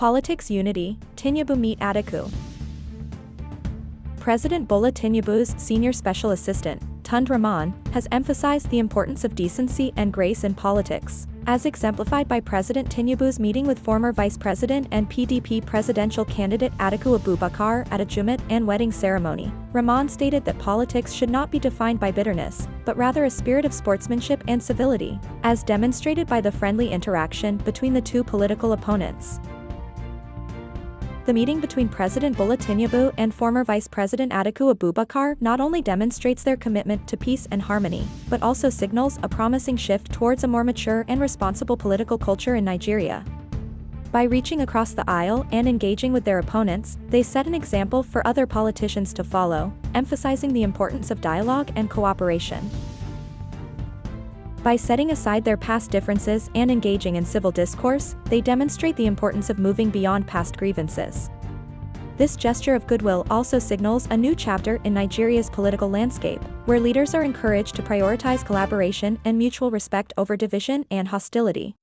Politics Unity, Tinubu meet Atiku. President Bola Tinubu's senior special assistant, Tund Rahman, has emphasized the importance of decency and grace in politics, as exemplified by President Tinubu's meeting with former Vice President and PDP presidential candidate Atiku Abubakar at a Jumat and wedding ceremony. Rahman stated that politics should not be defined by bitterness, but rather a spirit of sportsmanship and civility, as demonstrated by the friendly interaction between the two political opponents. The meeting between President Bola Tinubu and former Vice President Atiku Abubakar not only demonstrates their commitment to peace and harmony, but also signals a promising shift towards a more mature and responsible political culture in Nigeria. By reaching across the aisle and engaging with their opponents, they set an example for other politicians to follow, emphasizing the importance of dialogue and cooperation. By setting aside their past differences and engaging in civil discourse, they demonstrate the importance of moving beyond past grievances. This gesture of goodwill also signals a new chapter in Nigeria's political landscape, where leaders are encouraged to prioritize collaboration and mutual respect over division and hostility.